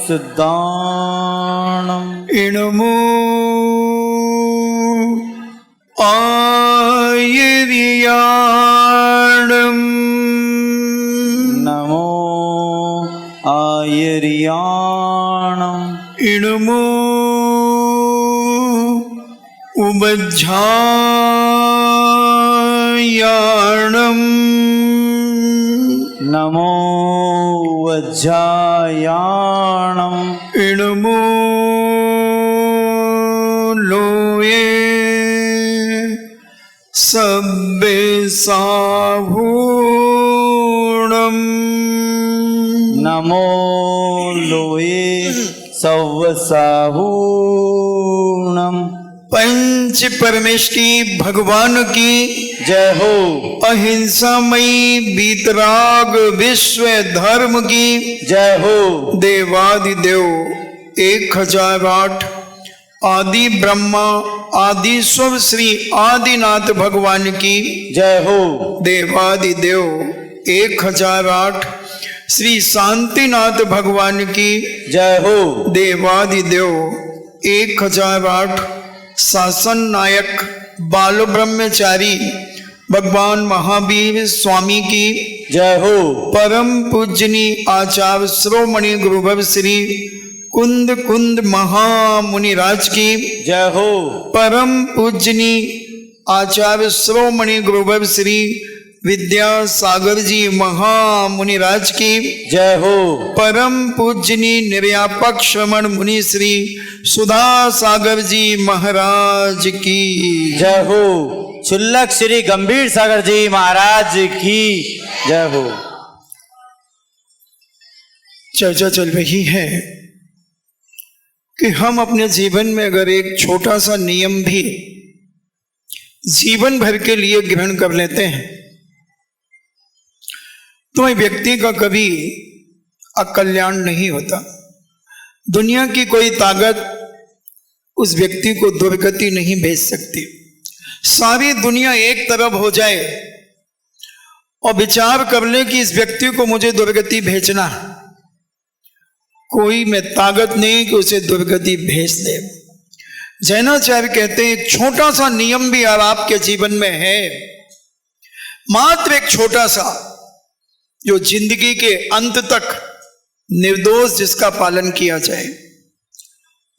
सिद्धाणम् इणमो आयर्याणम् नमो आयर्याणम् इणमो उबज्झायाणम् नमो वज्जायाणम् इणमो लोये सब्बे साहूणम् नमो लोये सव्वसाहूणम्। पंच परमेष्टि भगवान की जय हो। अहिंसामयी वीतराग विश्व धर्म की जय हो। देवादिदेव 1008 आदि ब्रह्मा आदि स्व श्री आदिनाथ भगवान की जय हो। देवादिदेव 1008 श्री शांतिनाथ भगवान की जय हो। देवादिदेव 1008 शासन नायक बाल ब्रह्मचारी भगवान महावीर स्वामी की जय हो। परम पूजनी आचार्य श्रोमणि गुरुभव श्री कुंद कुंद महामुनिराज की जय हो। परम पूजनी आचार्य श्रोमणि गुरुभव श्री विद्यासागर जी महामुनिराज की जय हो। परम पूजनी निर्यापक श्रमण मुनि श्री सुधा सागर जी महाराज की जय हो। शुल्लक श्री गंभीर सागर जी महाराज की जय हो। चर्चा चल रही है कि हम अपने जीवन में अगर एक छोटा सा नियम भी जीवन भर के लिए ग्रहण कर लेते हैं तो व्यक्ति का कभी अकल्याण नहीं होता। दुनिया की कोई ताकत उस व्यक्ति को दुर्गति नहीं भेज सकती। सारी दुनिया एक तरफ हो जाए और विचार कर ले कि इस व्यक्ति को मुझे दुर्गति भेजना, कोई में ताकत नहीं कि उसे दुर्गति भेज दे। जैनाचार्य कहते हैं एक छोटा सा नियम भी अगर आपके जीवन में है, मात्र एक छोटा सा, जो जिंदगी के अंत तक निर्दोष जिसका पालन किया जाए,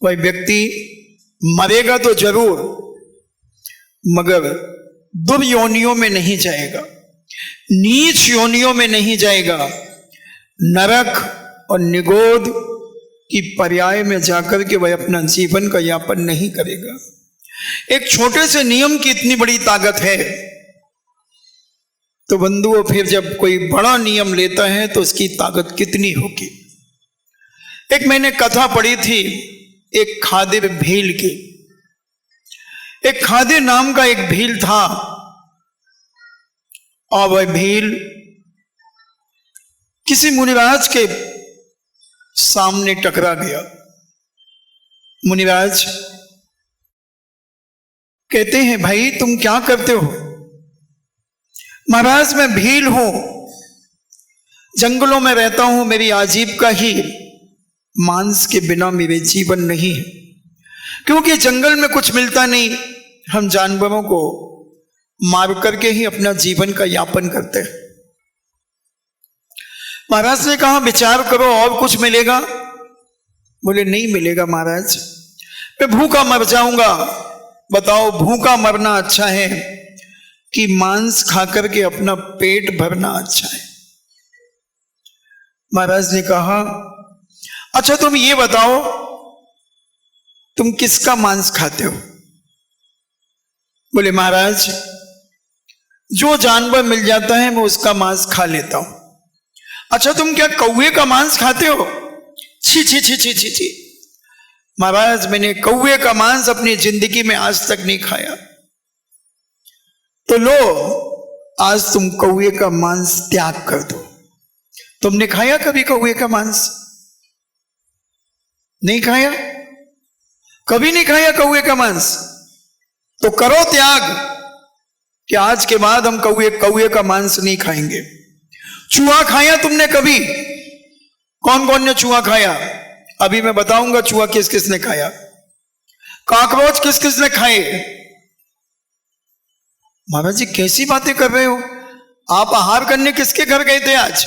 वह व्यक्ति मरेगा तो जरूर मगर दुर्योनियों में नहीं जाएगा, नीच योनियों में नहीं जाएगा, नरक और निगोद की पर्याय में जाकर के वह अपना जीवन का यापन नहीं करेगा। एक छोटे से नियम की इतनी बड़ी ताकत है तो बंधुओं फिर जब कोई बड़ा नियम लेता है तो उसकी ताकत कितनी होगी। एक मैंने कथा पढ़ी थी एक खादिर भील की। एक खादिर नाम का एक भील था और वह भील किसी मुनिराज के सामने टकरा गया। मुनिराज कहते हैं भाई तुम क्या करते हो? महाराज मैं भील हूं, जंगलों में रहता हूं, मेरी आजीविका ही मांस के बिना मेरे जीवन नहीं है, क्योंकि जंगल में कुछ मिलता नहीं, हम जानवरों को मार करके ही अपना जीवन का यापन करते हैं। महाराज ने कहा विचार करो और कुछ मिलेगा? बोले नहीं मिलेगा महाराज, मैं भूखा मर जाऊंगा। बताओ भूखा मरना अच्छा है कि मांस खाकर के अपना पेट भरना अच्छा है? महाराज ने कहा अच्छा तुम ये बताओ तुम किसका मांस खाते हो? बोले महाराज जो जानवर मिल जाता है मैं उसका मांस खा लेता हूं। अच्छा तुम क्या कौवे का मांस खाते हो? छी छी छी छी छी छी। महाराज मैंने कौवे का मांस अपनी जिंदगी में आज तक नहीं खाया। तो लो आज तुम कौवे का मांस त्याग कर दो। तुमने खाया कभी कौवे का मांस? नहीं खाया, कभी नहीं खाया कौवे का मांस। तो करो त्याग कि आज के बाद हम कौवे का मांस नहीं खाएंगे। चूहा खाया तुमने कभी? कौन कौन ने चूहा खाया? अभी मैं बताऊंगा चूहा किस किसने खाया, कॉकरोच किस किसने खाए। महाराज जी कैसी बातें कर रहे हो, आप आहार करने किसके घर गए थे आज,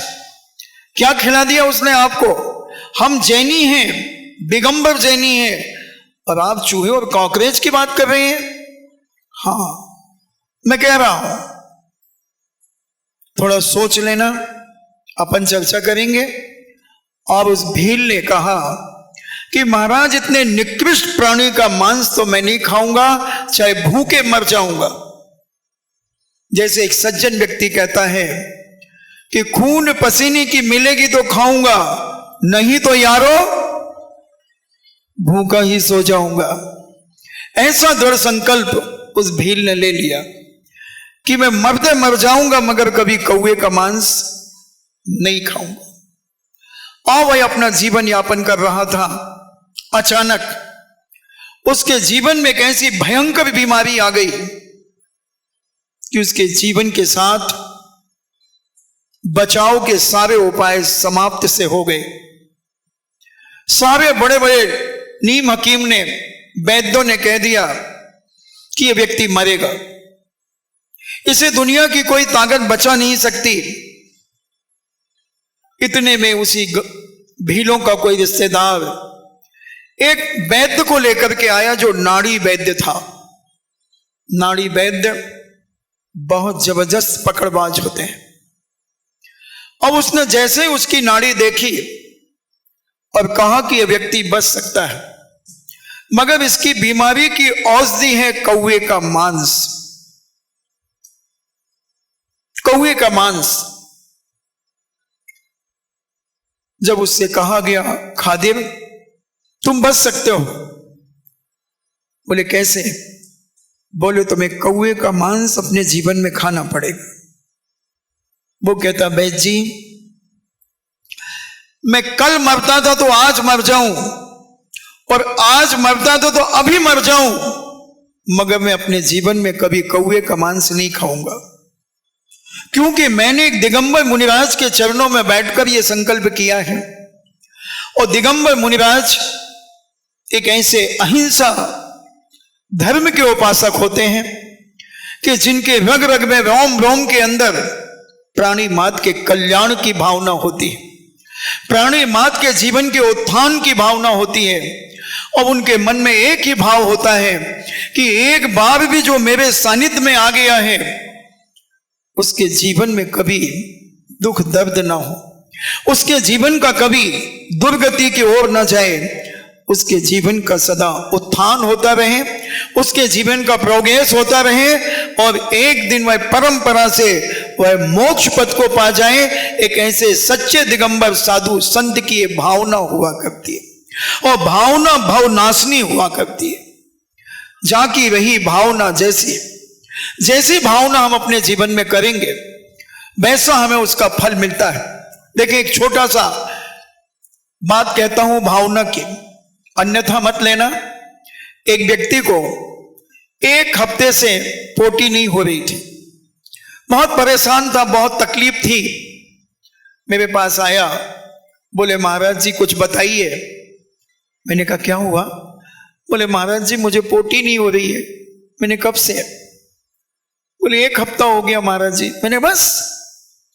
क्या खिला दिया उसने आपको? हम जैनी हैं, दिगंबर जैनी हैं, और आप चूहे और कॉकरोच की बात कर रहे हैं। हाँ मैं कह रहा हूं थोड़ा सोच लेना, अपन चर्चा करेंगे। और उस भील ने कहा कि महाराज इतने निकृष्ट प्राणी का मांस तो मैं नहीं खाऊंगा, चाहे भूखे मर जाऊंगा। जैसे एक सज्जन व्यक्ति कहता है कि खून पसीने की मिलेगी तो खाऊंगा, नहीं तो यारो भूखा ही सो जाऊंगा। ऐसा दृढ़ संकल्प उस भील ने ले लिया कि मैं मरते मर जाऊंगा मगर कभी कौवे का मांस नहीं खाऊंगा। और वह अपना जीवन यापन कर रहा था। अचानक उसके जीवन में एक ऐसी भयंकर बीमारी आ गई कि उसके जीवन के साथ बचाव के सारे उपाय समाप्त से हो गए। सारे बड़े बड़े नीम हकीम ने, वैद्यों ने कह दिया कि यह व्यक्ति मरेगा, इसे दुनिया की कोई ताकत बचा नहीं सकती। इतने में उसी भीलों का कोई रिश्तेदार एक वैद्य को लेकर के आया जो नाड़ी वैद्य था। नाड़ी वैद्य बहुत जबरदस्त पकड़बाज होते हैं। अब उसने जैसे ही उसकी नाड़ी देखी और कहा कि यह व्यक्ति बच सकता है, मगर इसकी बीमारी की औषधि है कौवे का मांस। कौवे का मांस। जब उससे कहा गया खादिम तुम बच सकते हो, बोले कैसे? बोले तुम्हें कौवे का मांस अपने जीवन में खाना पड़ेगा। वो कहता वैद्य जी मैं कल मरता था तो आज मर जाऊं, और आज मरता था तो अभी मर जाऊं, मगर मैं अपने जीवन में कभी कौवे का मांस नहीं खाऊंगा, क्योंकि मैंने एक दिगंबर मुनिराज के चरणों में बैठकर यह संकल्प किया है। और दिगंबर मुनिराज एक ऐसे अहिंसा धर्म के उपासक होते हैं कि जिनके रग रग में, रोम रोम के अंदर प्राणी मात्र के कल्याण की भावना होती है, प्राणी मात्र के जीवन के उत्थान की भावना होती है। और उनके मन में एक ही भाव होता है कि एक बार भी जो मेरे सानिध्य में आ गया है उसके जीवन में कभी दुख दर्द ना हो, उसके जीवन का कभी दुर्गति की ओर न जाए, उसके जीवन का सदा उत्थान होता रहे, उसके जीवन का प्रोग्रेस होता रहे, और एक दिन वह परंपरा से वह मोक्ष पद को पा जाए। एक ऐसे सच्चे दिगंबर साधु संत की ये भावना हुआ करती है, और भावना भवनाशनी हुआ करती है। जाकी रही भावना जैसी जैसी भावना हम अपने जीवन में करेंगे वैसा हमें उसका फल मिलता है। देखिए एक छोटा सा बात कहता हूं भावना की, अन्यथा मत लेना। एक व्यक्ति को एक हफ्ते से पोटी नहीं हो रही थी, बहुत परेशान था, बहुत तकलीफ थी। मेरे पास आया, बोले महाराज जी कुछ बताइए। मैंने कहा क्या हुआ? बोले महाराज जी मुझे पोटी नहीं हो रही है। मैंने कब से? बोले 1 हफ्ता हो गया महाराज जी। मैंने बस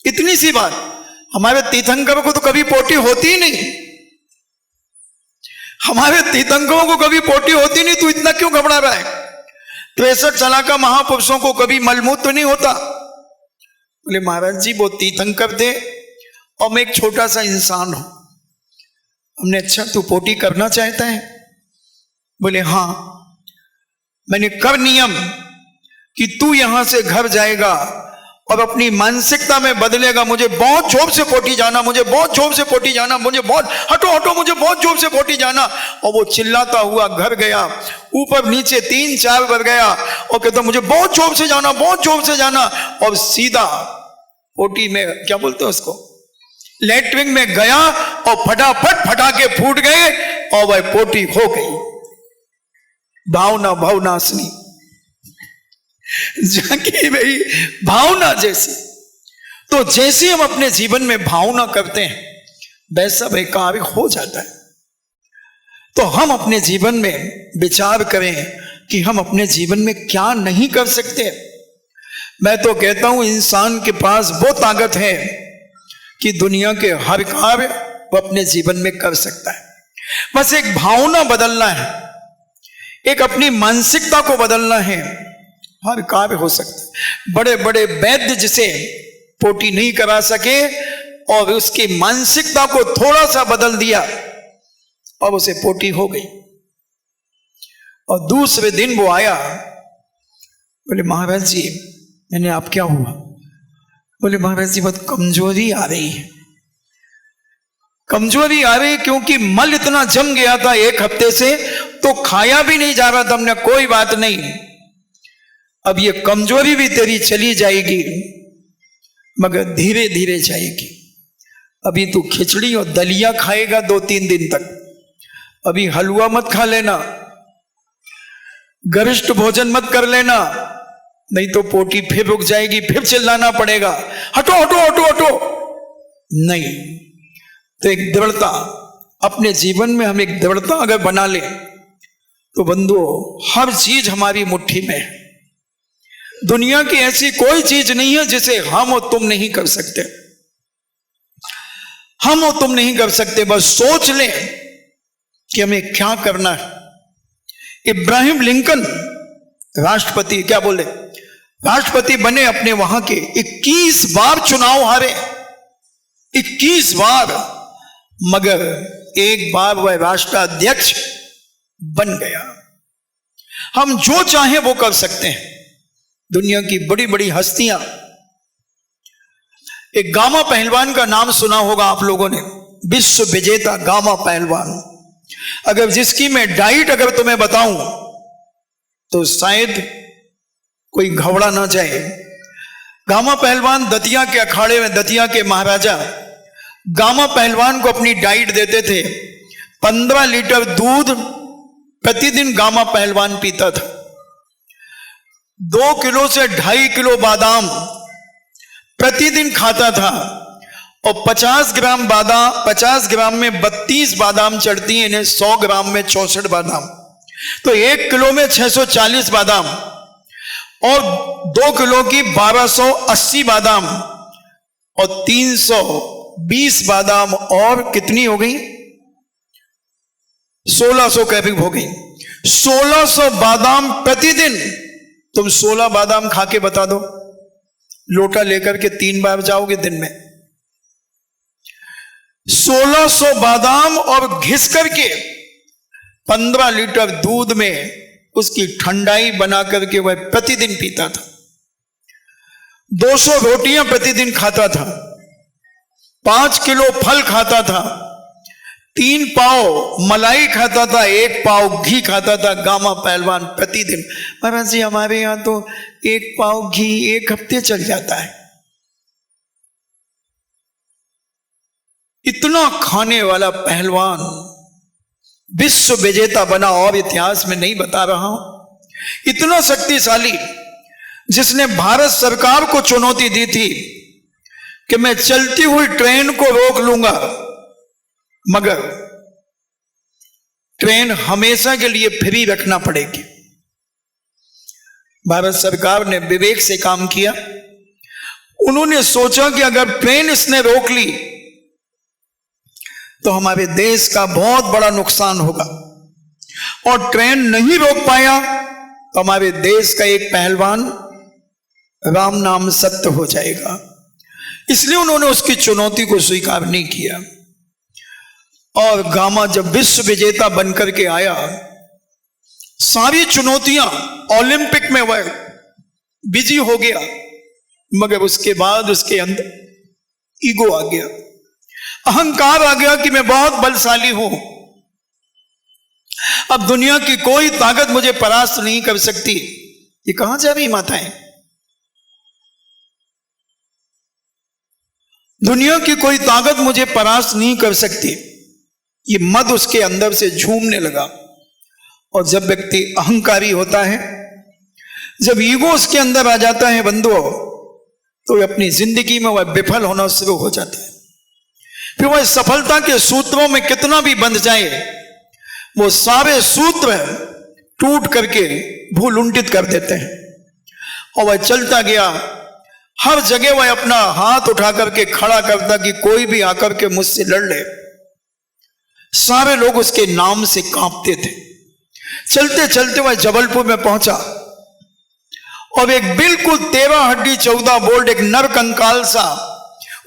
इतनी सी बात? हमारे तीर्थंकरों को तो कभी पोटी होती ही नहीं, हमारे तीर्थंकरों को कभी पोटी होती नहीं, तू इतना क्यों घबरा रहा है? 63 साल का महापुरुषों को कभी मलमूत्र नहीं होता। बोले महाराज जी वो तीर्थंकर थे और मैं एक छोटा सा इंसान हूं। हमने अच्छा तू पोटी करना चाहता है? बोले हाँ। मैंने कर नियम कि तू यहां से घर जाएगा और अपनी मानसिकता में बदलेगा, मुझे बहुत जोर से पोटी जाना, मुझे बहुत जोर से पोटी जाना, मुझे बहुत हटो हटो मुझे बहुत जोर से पोटी जाना। और वो चिल्लाता हुआ घर गया, ऊपर नीचे 3-4 बार गया और कहता मुझे बहुत जोर से जाना, बहुत जोर से जाना, और सीधा पोटी में क्या बोलते हैं उसको, लेटरिन में गया और फटाफट फटाके फूट गए और वह पोटी हो गई। भावना भवनाशनी जाकी रही भावना जैसी। तो जैसे हम अपने जीवन में भावना करते हैं वैसा वह कार्य हो जाता है। तो हम अपने जीवन में विचार करें कि हम अपने जीवन में क्या नहीं कर सकते। मैं तो कहता हूं इंसान के पास वो ताकत है कि दुनिया के हर कार्य वो अपने जीवन में कर सकता है। बस एक भावना बदलना है, एक अपनी मानसिकता को बदलना है, हर कार्य हो सकता है। बड़े बड़े वैद्य जिसे पोटी नहीं करा सके और उसकी मानसिकता को थोड़ा सा बदल दिया और उसे पोटी हो गई। और दूसरे दिन वो आया, बोले महाराज जी मैंने आप क्या हुआ? बोले महाराज जी बहुत कमजोरी आ रही है। कमजोरी आ रही क्योंकि मल इतना जम गया था 1 हफ्ते से, तो खाया भी नहीं जा रहा था। हमने कोई बात नहीं, अब ये कमजोरी भी तेरी चली जाएगी, मगर धीरे धीरे जाएगी। अभी तू खिचड़ी और दलिया खाएगा 2-3 दिन तक, अभी हलवा मत खा लेना, गरिष्ठ भोजन मत कर लेना, नहीं तो पोटी फिर रुक जाएगी, फिर चिल्लाना पड़ेगा हटो हटो हटो हटो। नहीं, तो एक दृढ़ता अपने जीवन में, हम एक दृढ़ता अगर बना ले तो बंधुओं हर चीज हमारी मुट्ठी में है। दुनिया की ऐसी कोई चीज नहीं है जिसे हम और तुम नहीं कर सकते। हम और तुम नहीं कर सकते, बस सोच लें कि हमें क्या करना है। इब्राहिम लिंकन राष्ट्रपति, क्या बोले, राष्ट्रपति बने अपने वहां के, 21 बार चुनाव हारे, 21 बार, मगर एक बार वह राष्ट्राध्यक्ष बन गया। हम जो चाहें वो कर सकते हैं। दुनिया की बड़ी बड़ी हस्तियां, एक गामा पहलवान का नाम सुना होगा आप लोगों ने, विश्व विजेता गामा पहलवान। अगर जिसकी मैं डाइट अगर तुम्हें बताऊं तो शायद कोई घबरा ना जाए। गामा पहलवान दतिया के अखाड़े में, दतिया के महाराजा गामा पहलवान को अपनी डाइट देते थे। 15 लीटर दूध प्रतिदिन गामा पहलवान पीता था। 2 किलो से 2.5 किलो बादाम प्रतिदिन खाता था, और 50 ग्राम बादाम, 50 ग्राम में 32 बादाम चढ़ती हैं इन्हें, 100 ग्राम में 64 बादाम, तो 1 किलो में 640 बादाम, और 2 किलो की 1280 बादाम, और 320 बादाम, और कितनी हो गई, 1600 कैलोरी हो गई। 1600 बादाम प्रतिदिन। तुम 16 बादाम खा के बता दो, लोटा लेकर के 3 बार जाओगे दिन में। 1600 बादाम और घिस करके 15 लीटर दूध में उसकी ठंडाई बना करके वह प्रतिदिन पीता था। 200 रोटियां प्रतिदिन खाता था, 5 किलो फल खाता था, 3 पाव मलाई खाता था, 1 पाव घी खाता था गामा पहलवान प्रतिदिन। महाराज जी हमारे यहां तो 1 पाव घी 1 हफ्ते चल जाता है। इतना खाने वाला पहलवान विश्व विजेता बना, और इतिहास में नहीं बता रहा हूं। इतना शक्तिशाली, जिसने भारत सरकार को चुनौती दी थी कि मैं चलती हुई ट्रेन को रोक लूंगा, मगर ट्रेन हमेशा के लिए फ्री रखना पड़ेगी। भारत सरकार ने विवेक से काम किया। उन्होंने सोचा कि अगर ट्रेन इसने रोक ली तो हमारे देश का बहुत बड़ा नुकसान होगा, और ट्रेन नहीं रोक पाया तो हमारे देश का एक पहलवान राम नाम सत्य हो जाएगा। इसलिए उन्होंने उसकी चुनौती को स्वीकार नहीं किया। और गामा जब विश्व विजेता बनकर के आया, सारी चुनौतियां, ओलंपिक में वह बिजी हो गया, मगर उसके बाद उसके अंदर ईगो आ गया, अहंकार आ गया कि मैं बहुत बलशाली हूं, अब दुनिया की कोई ताकत मुझे परास्त नहीं कर सकती। ये कहां जा रही माताएं? दुनिया की कोई ताकत मुझे परास्त नहीं कर सकती। ये मद उसके अंदर से झूमने लगा। और जब व्यक्ति अहंकारी होता है, जब ईगो उसके अंदर आ जाता है बंधुओं, तो अपनी जिंदगी में वह विफल होना शुरू हो जाता है। फिर वह सफलता के सूत्रों में कितना भी बंध जाए, वो सारे सूत्र टूट करके भूलुंठित कर देते हैं। और वह चलता गया, हर जगह वह अपना हाथ उठा करके खड़ा करता कि कोई भी आकर के मुझसे लड़ ले। सारे लोग उसके नाम से कांपते थे। चलते चलते वह जबलपुर में पहुंचा और एक बिल्कुल 13 हड्डी 14 बोल्ट एक नर कंकाल सा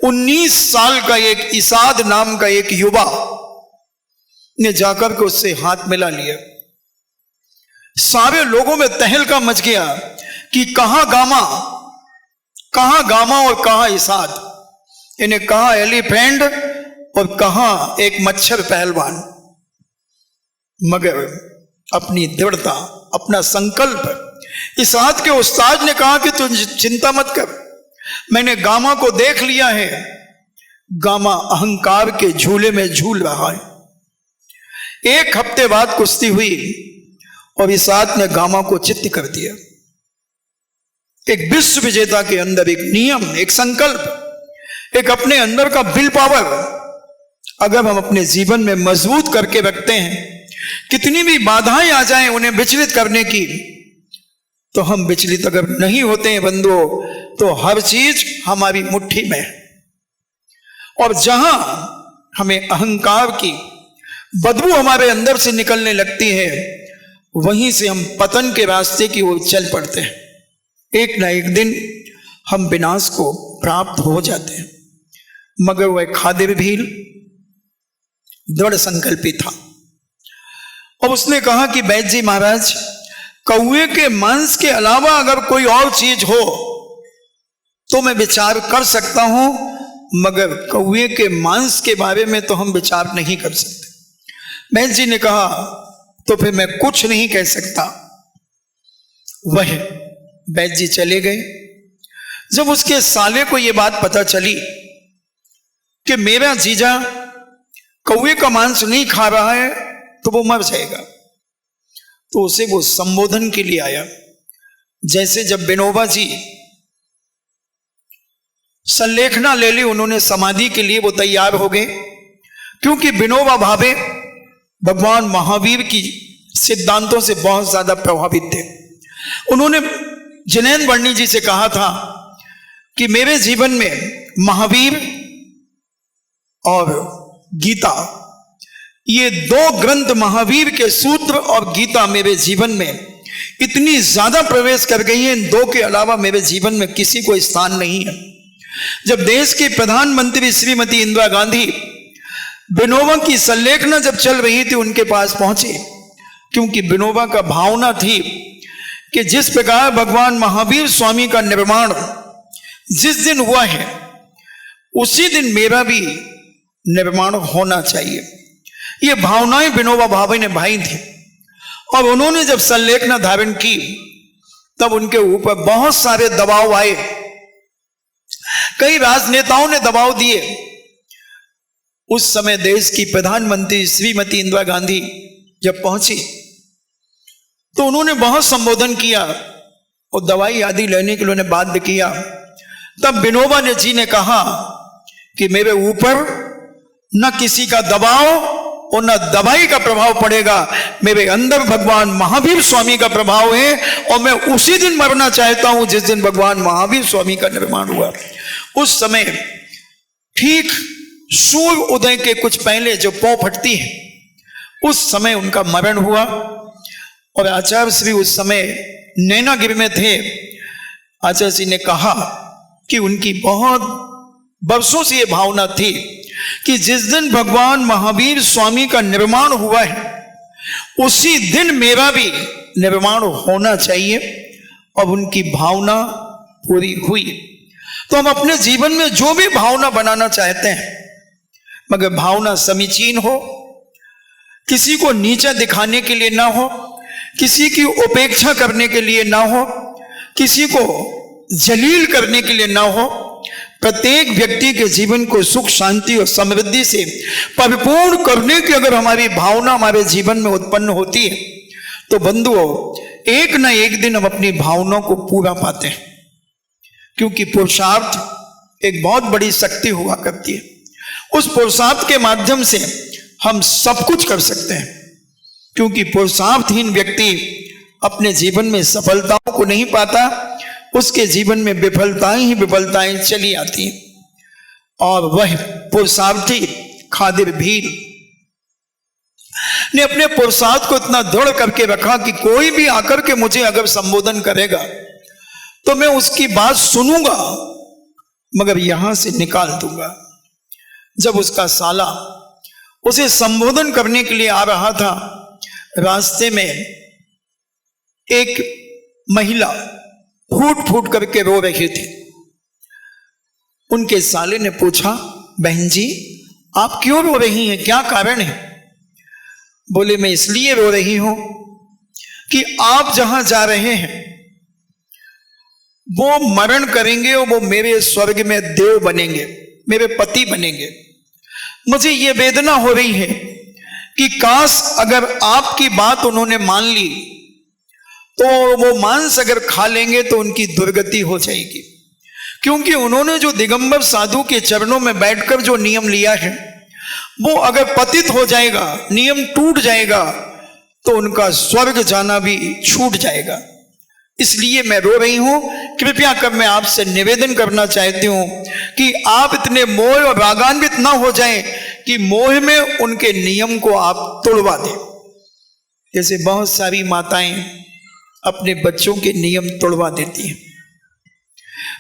19 साल का एक इसाद नाम का एक युवा ने जाकर के उससे हाथ मिला लिया। सारे लोगों में तहलका मच गया कि कहां गामा और कहां इसाद, इन्हें कहां एलिफेंट और कहां एक मच्छर पहलवान। मगर अपनी दृढ़ता, अपना संकल्प, इसाद के उस्ताद ने कहा कि तू चिंता मत कर, मैंने गामा को देख लिया है, गामा अहंकार के झूले में झूल रहा है। 1 हफ्ते बाद कुश्ती हुई और इसाद ने गामा को चित्त कर दिया। एक विश्व विजेता के अंदर एक नियम, एक संकल्प, एक अपने अंदर का विल पावर अगर हम अपने जीवन में मजबूत करके रखते हैं, कितनी भी बाधाएं आ जाएं उन्हें विचलित करने की, तो हम विचलित अगर नहीं होते हैं बंधुओं, तो हर चीज हमारी मुट्ठी में है। और जहां हमें अहंकार की बदबू हमारे अंदर से निकलने लगती है, वहीं से हम पतन के रास्ते की ओर चल पड़ते हैं। एक ना एक दिन हम विनाश को प्राप्त हो जाते हैं। मगर वह खादिर भील दृढ़ संकल्पी था और उसने कहा कि बैद जी महाराज, कौए के मांस के अलावा अगर कोई और चीज हो तो मैं विचार कर सकता हूं, मगर कौए के मांस के बारे में तो हम विचार नहीं कर सकते। बैद जी ने कहा तो फिर मैं कुछ नहीं कह सकता। वह बैद जी चले गए। जब उसके साले को यह बात पता चली कि मेरा जीजा कौए का मांस नहीं खा रहा है तो वो मर जाएगा, तो उसे वो संबोधन के लिए आया। जैसे जब विनोबा जी संलेखना ले ली, उन्होंने समाधि के लिए वो तैयार हो गए, क्योंकि विनोबा भावे भगवान महावीर की सिद्धांतों से बहुत ज्यादा प्रभावित थे। उन्होंने जिनेंद्र वर्णी जी से कहा था कि मेरे जीवन में महावीर और गीता, ये 2 ग्रंथ, महावीर के सूत्र और गीता मेरे जीवन में इतनी ज्यादा प्रवेश कर गई है, इन 2 के अलावा मेरे जीवन में किसी को स्थान नहीं है। जब देश की प्रधानमंत्री श्रीमती इंदिरा गांधी विनोबा की संलेखना जब चल रही थी, उनके पास पहुंचे, क्योंकि विनोबा का भावना थी कि जिस प्रकार भगवान महावीर स्वामी का निर्माण जिस दिन हुआ है, उसी दिन मेरा भी निर्माण होना चाहिए। ये भावनाएं विनोबा भावे ने भाई थी। और उन्होंने जब संलेखना धारण की, तब उनके ऊपर बहुत सारे दबाव आए। कई राजनेताओं ने दबाव दिए। उस समय देश की प्रधानमंत्री श्रीमती इंदिरा गांधी जब पहुंची, तो उन्होंने बहुत संबोधन किया और दवाई आदि लेने के लिए उन्हें बाध्य किया। तब विनोबा जी ने कहा कि मेरे ऊपर न किसी का दबाव और न दवाई का प्रभाव पड़ेगा, मेरे अंदर भगवान महावीर स्वामी का प्रभाव है और मैं उसी दिन मरना चाहता हूं जिस दिन भगवान महावीर स्वामी का निर्माण हुआ। उस समय ठीक सूर्य उदय के कुछ पहले जो पौ फटती है, उस समय उनका मरण हुआ। और आचार्य श्री उस समय नैनागिरी में थे। आचार्य श्री ने कहा कि उनकी बहुत वर्षों से यह भावना थी कि जिस दिन भगवान महावीर स्वामी का निर्माण हुआ है, उसी दिन मेरा भी निर्माण होना चाहिए। और उनकी भावना पूरी हुई। तो हम अपने जीवन में जो भी भावना बनाना चाहते हैं, मगर भावना समीचीन हो, किसी को नीचा दिखाने के लिए ना हो, किसी की उपेक्षा करने के लिए ना हो, किसी को जलील करने के लिए ना हो, प्रत्येक व्यक्ति के जीवन को सुख शांति और समृद्धि से परिपूर्ण करने की अगर हमारी भावना हमारे जीवन में उत्पन्न होती है, तो बंधुओं एक ना एक दिन हम अपनी भावनाओं को पूरा पाते हैं। क्योंकि पुरुषार्थ एक बहुत बड़ी शक्ति हुआ करती है। उस पुरुषार्थ के माध्यम से हम सब कुछ कर सकते हैं। क्योंकि पुरुषार्थहीन व्यक्ति अपने जीवन में सफलताओं को नहीं पाता, उसके जीवन में विफलताएं ही विफलताएं चली आती हैं। और वह पुरुषार्थी खादिर भील ने अपने पुरुषार्थ को इतना दृढ़ करके रखा कि कोई भी आकर के मुझे अगर संबोधन करेगा तो मैं उसकी बात सुनूंगा, मगर यहां से निकाल दूंगा। जब उसका साला उसे संबोधन करने के लिए आ रहा था, रास्ते में एक महिला फूट फूट करके रो रही थी। उनके साले ने पूछा, बहन जी आप क्यों रो रही हैं, क्या कारण है? बोले, मैं इसलिए रो रही हूं कि आप जहां जा रहे हैं वो मरण करेंगे और वो मेरे स्वर्ग में देव बनेंगे, मेरे पति बनेंगे। मुझे ये वेदना हो रही है कि काश अगर आपकी बात उन्होंने मान ली तो वो मांस अगर खा लेंगे तो उनकी दुर्गति हो जाएगी, क्योंकि उन्होंने जो दिगंबर साधु के चरणों में बैठकर जो नियम लिया है वो अगर पतित हो जाएगा, नियम टूट जाएगा, तो उनका स्वर्ग जाना भी छूट जाएगा। इसलिए मैं रो रही हूं। कृपया कर मैं आपसे निवेदन करना चाहती हूं कि आप इतने मोह और रागान्वित ना हो जाएं कि मोह में उनके नियम को आप तोड़वा दें। जैसे बहुत सारी माताएं अपने बच्चों के नियम तोड़वा देती हैं,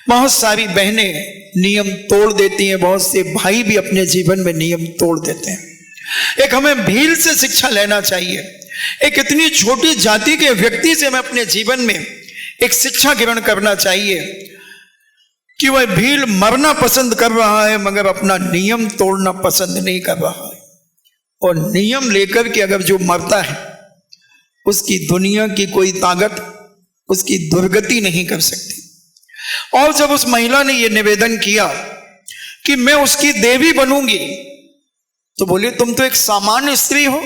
बहुत सारी बहनें नियम तोड़ देती हैं, बहुत से भाई भी अपने जीवन में नियम तोड़ देते हैं। एक हमें भील से शिक्षा लेना चाहिए। एक इतनी छोटी जाति के व्यक्ति से हमें अपने जीवन में एक शिक्षा ग्रहण करना चाहिए कि वह भील मरना पसंद कर रहा है मगर अपना नियम तोड़ना पसंद नहीं कर रहा है। और नियम लेकर के अगर जो मरता है उसकी दुनिया की कोई ताकत उसकी दुर्गति नहीं कर सकती। और जब उस महिला ने यह निवेदन किया कि मैं उसकी देवी बनूंगी, तो बोले, तुम तो एक सामान्य स्त्री हो।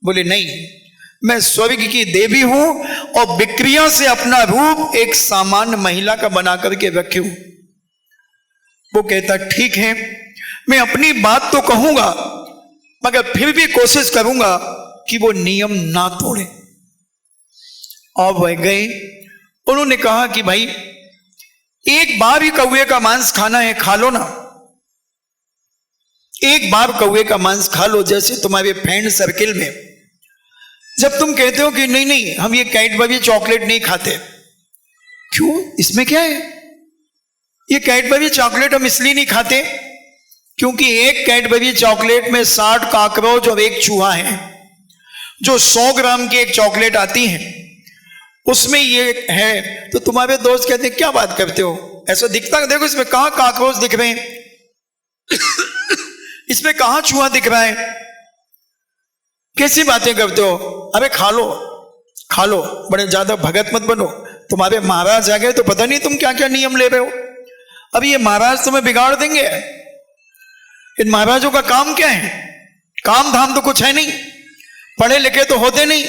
बोले, नहीं, मैं स्वर्ग की देवी हूं और विक्रिया से अपना रूप एक सामान्य महिला का बना करके रखे हूं। वो कहता, ठीक है, मैं अपनी बात तो कहूंगा मगर फिर भी कोशिश करूंगा कि वो नियम ना तोड़े। और वह गए। उन्होंने कहा कि भाई एक बार ही कौवे का मांस खाना है, खा लो ना, एक बार कौवे का मांस खा लो। जैसे तुम्हारे फ्रेंड सर्किल में जब तुम कहते हो कि नहीं नहीं हम ये कैडबरी चॉकलेट नहीं खाते, क्यों, इसमें क्या है? ये कैडबरी चॉकलेट हम इसलिए नहीं खाते क्योंकि एक कैडबरी चॉकलेट में 60 कॉकरोच और एक चूहा है। जो 100 ग्राम की एक चॉकलेट आती है उसमें ये है। तो तुम्हारे दोस्त कहते हैं, क्या बात करते हो, ऐसा दिखता है, देखो इसमें कहां कॉकरोच दिख रहे हैं इसमें कहां चूहा दिख रहा है, कैसी बातें करते हो? अरे खा लो खा लो, बड़े ज्यादा भगत मत बनो। तुम्हारे महाराज आ गए तो पता नहीं तुम क्या क्या नियम ले रहे हो। अब ये महाराज तुम्हें बिगाड़ देंगे। इन महाराजों का काम क्या है? काम धाम तो कुछ है नहीं, पढ़े लिखे तो होते नहीं,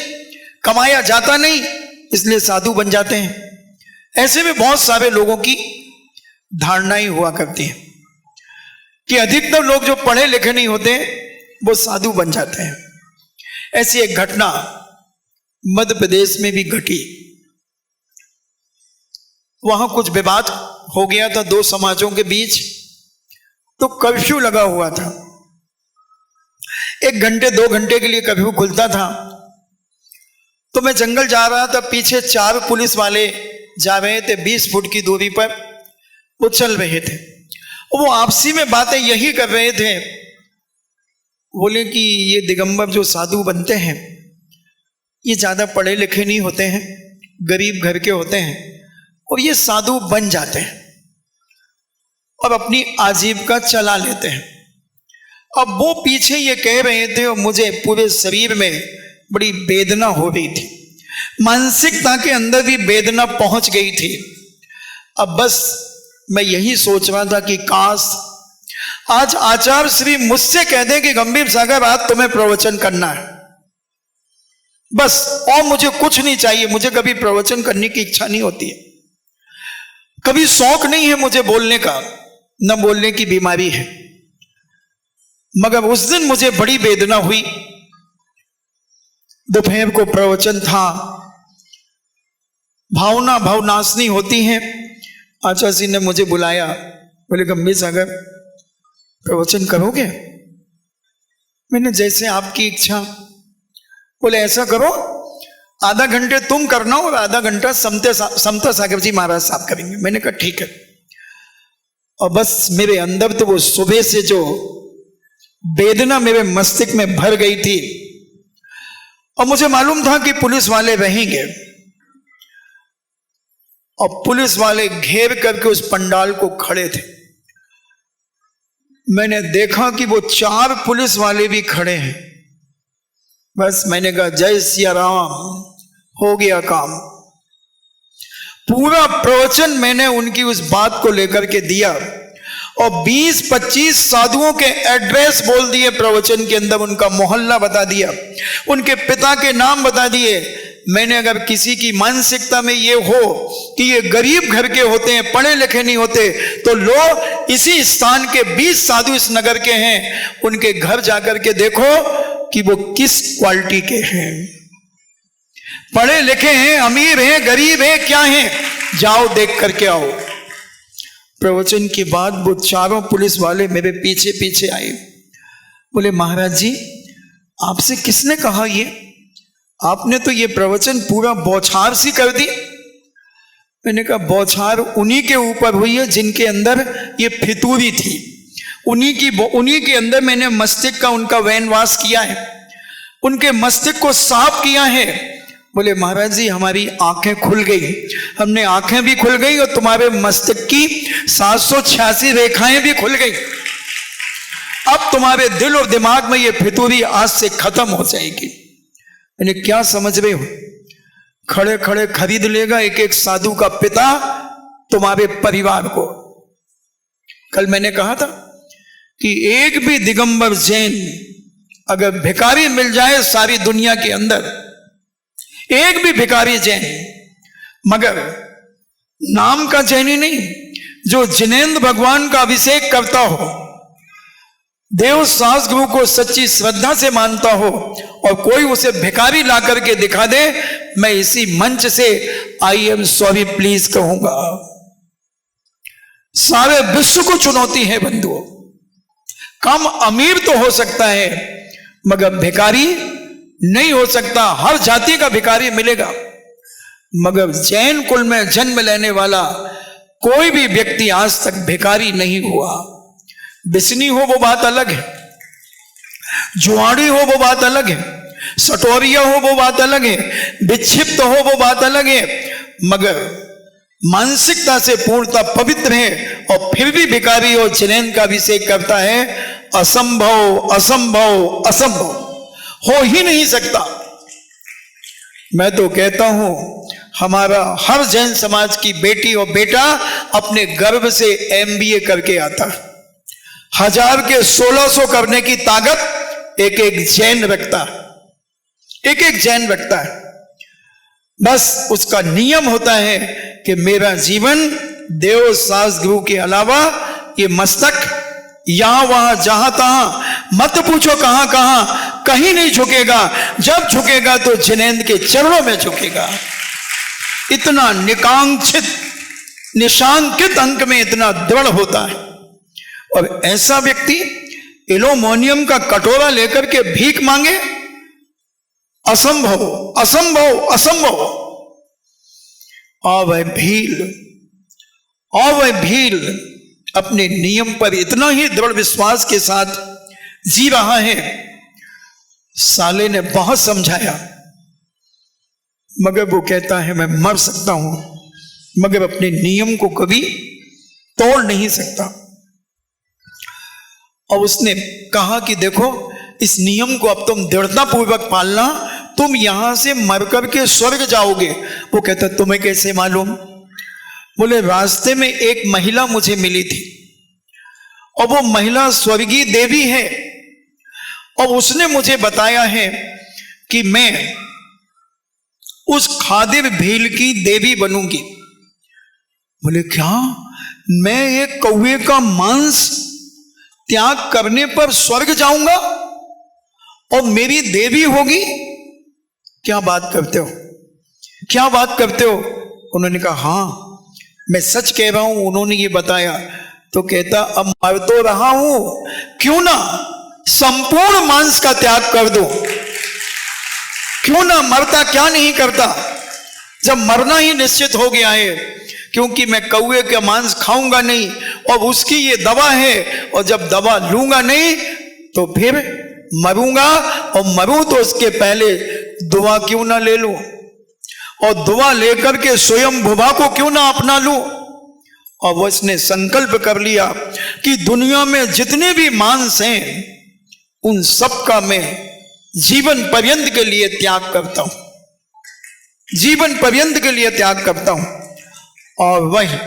कमाया जाता नहीं, इसलिए साधु बन जाते हैं। ऐसे में बहुत सारे लोगों की धारणाएं हुआ करती हैं कि अधिकतर लोग जो पढ़े लिखे नहीं होते वो साधु बन जाते हैं। ऐसी एक घटना मध्य प्रदेश में भी घटी। वहां कुछ विवाद हो गया था दो समाजों के बीच, तो कर्फ्यू लगा हुआ था। 1 घंटे 2 घंटे के लिए कर्फ्यू खुलता था। तो मैं जंगल जा रहा था, पीछे 4 पुलिस वाले जा रहे थे 20 फुट की दूरी पर, वो चल रहे थे। वो आपसी में बातें यही कर रहे थे, बोले कि ये दिगंबर जो साधु बनते हैं ये ज्यादा पढ़े लिखे नहीं होते हैं, गरीब घर के होते हैं, और ये साधु बन जाते हैं और अपनी आजीविका चला लेते हैं। अब वो पीछे ये कह रहे थे और मुझे पूरे शरीर में बड़ी वेदना हो रही थी, मानसिकता के अंदर भी वेदना पहुंच गई थी। अब बस मैं यही सोच रहा था कि काश आज आचार्य श्री मुझसे कह दें कि गंभीर सागर आज तुम्हें प्रवचन करना है, बस, और मुझे कुछ नहीं चाहिए। मुझे कभी प्रवचन करने की इच्छा नहीं होती है, कभी शौक नहीं है मुझे बोलने का, न बोलने की बीमारी है। मगर उस दिन मुझे बड़ी वेदना हुई दोपहर को प्रवचन था। भावना भावनाशनी होती है। आचार्य जी ने मुझे बुलाया, बोले गंभीर सागर प्रवचन करोगे? मैंने जैसे आपकी इच्छा। बोले ऐसा करो, आधा घंटे तुम करना और आधा घंटा समता सागर जी महाराज साहब करेंगे। मैंने कहा ठीक है। और बस मेरे अंदर तो वो सुबह से जो वेदना मेरे मस्तिष्क में भर गई थी, और मुझे मालूम था कि पुलिस वाले रहेंगे, और पुलिस वाले घेर करके उस पंडाल को खड़े थे। मैंने देखा कि वो 4 पुलिस वाले भी खड़े हैं। बस मैंने कहा जय सिया राम, हो गया काम। पूरा प्रवचन मैंने उनकी उस बात को लेकर के दिया, और 20-25 साधुओं के एड्रेस बोल दिए प्रवचन के अंदर, उनका मोहल्ला बता दिया, उनके पिता के नाम बता दिए। मैंने अगर किसी की मानसिकता में ये हो कि ये गरीब घर के होते हैं, पढ़े लिखे नहीं होते, तो लो इसी स्थान के 20 साधु इस नगर के हैं, उनके घर जाकर के देखो कि वो किस क्वालिटी के हैं, पढ़े लिखे हैं, अमीर हैं, गरीब हैं, क्या हैं, जाओ देख करके आओ। प्रवचन के बाद वो 4 पुलिस वाले मेरे पीछे पीछे आए। बोले महाराज जी आपसे किसने कहा ये? आपने तो ये प्रवचन पूरा बौछार सी कर दी। मैंने कहा बौछार उन्हीं के ऊपर हुई है जिनके अंदर ये फितूरी थी, उन्हीं के अंदर मैंने मस्तिष्क का उनका वैनवास किया है, उनके मस्तिष्क को साफ किया है। बोले महाराज जी हमारी आंखें खुल गई, हमने आंखें भी खुल गई और तुम्हारे मस्तिष्क की 786 रेखाएं भी खुल गई। अब तुम्हारे दिल और दिमाग में ये फितूरी आज से खत्म हो जाएगी। मैंने क्या समझ रहे हो? खड़े खड़े खरीद लेगा एक एक साधु का पिता तुम्हारे परिवार को। कल मैंने कहा था कि एक भी दिगंबर जैन अगर भिखारी मिल जाए सारी दुनिया के अंदर, एक भी भिखारी जैन, मगर नाम का जैनी नहीं, जो जिनेंद्र भगवान का अभिषेक करता हो, देव सास गुरु को सच्ची श्रद्धा से मानता हो, और कोई उसे भिखारी ला करके दिखा दे, मैं इसी मंच से आई एम सॉरी प्लीज कहूंगा। सारे विश्व को चुनौती है बंधुओं। कम अमीर तो हो सकता है मगर भिखारी नहीं हो सकता। हर जाति का भिखारी मिलेगा, मगर जैन कुल में जन्म लेने वाला कोई भी व्यक्ति आज तक भिखारी नहीं हुआ। बिस्नी हो वो बात अलग है, जुआड़ी हो वो बात अलग है, सटोरिया हो वो बात अलग है, विक्षिप्त हो वो बात अलग है, मगर मानसिकता से पूर्णतः पवित्र है और फिर भी भिखारी और जिनेंद्र का अभिषेक करता है, असंभव असंभव असंभव, हो ही नहीं सकता। मैं तो कहता हूं हमारा हर जैन समाज की बेटी और बेटा अपने गर्भ से MBA करके आता है। 1000 के 1600 करने की ताकत एक एक जैन रखता है, एक एक जैन रखता है। बस उसका नियम होता है कि मेरा जीवन देव सास गुरु के अलावा ये मस्तक यहां वहां जहां तहां मत पूछो कहां कहां, कहीं नहीं झुकेगा। जब झुकेगा तो जिनेंद्र के चरणों में झुकेगा। इतना निकांक्षित निशांकित अंक में इतना दृढ़ होता है। और ऐसा व्यक्ति एल्यूमिनियम का कटोरा लेकर के भीख मांगे, असंभव असंभव असंभव। और वह भील अपने नियम पर इतना ही दृढ़ विश्वास के साथ जी रहा है। साले ने बहुत समझाया, मगर वो कहता है मैं मर सकता हूं मगर अपने नियम को कभी तोड़ नहीं सकता। और उसने कहा कि देखो इस नियम को अब तुम दृढ़ता पूर्वक पालना, तुम यहां से मरकर के स्वर्ग जाओगे। वो कहता तुम्हें कैसे मालूम? बोले रास्ते में एक महिला मुझे मिली थी और वो महिला स्वर्गीय देवी है, और उसने मुझे बताया है कि मैं उस खादिर भील की देवी बनूंगी। बोले क्या? मैं एक कौवे का मांस त्याग करने पर स्वर्ग जाऊंगा और मेरी देवी होगी? क्या बात करते हो, क्या बात करते हो? उन्होंने कहा हाँ मैं सच कह रहा हूं। उन्होंने ये बताया तो कहता अब मर तो रहा हूं, क्यों ना संपूर्ण मांस का त्याग कर दो, क्यों ना मरता क्या नहीं करता, जब मरना ही निश्चित हो गया है, क्योंकि मैं कौवे का मांस खाऊंगा नहीं और उसकी ये दवा है, और जब दवा लूंगा नहीं तो फिर मरूंगा, और मरूं तो उसके पहले दुआ क्यों ना ले लूं, और दुआ लेकर के स्वयं भुवा को क्यों ना अपना लूं। और वो इसने संकल्प कर लिया कि दुनिया में जितने भी मांस हैं उन सब का मैं जीवन पर्यंत के लिए त्याग करता हूं, जीवन पर्यंत के लिए त्याग करता हूं। और वही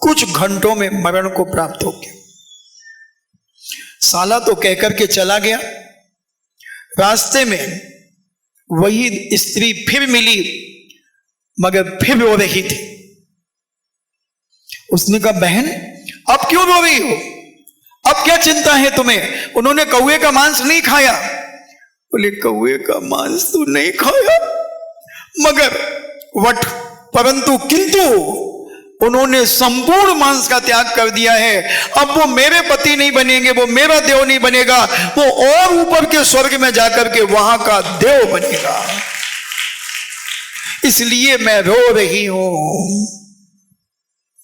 कुछ घंटों में मरण को प्राप्त हो गया। साला तो कहकर के चला गया। रास्ते में वही स्त्री फिर मिली, मगर फिर रो रही थी। उसने कहा बहन अब क्यों रो रही हो, अब क्या चिंता है तुम्हें? उन्होंने कौवे का मांस नहीं खाया। बोले कौवे का मांस तो नहीं खाया, मगर परंतु किंतु उन्होंने संपूर्ण मांस का त्याग कर दिया है। अब वो मेरे पति नहीं बनेंगे, वो मेरा देव नहीं बनेगा, वो और ऊपर के स्वर्ग में जाकर के वहां का देव बनेगा। इसलिए मैं रो रही हूं,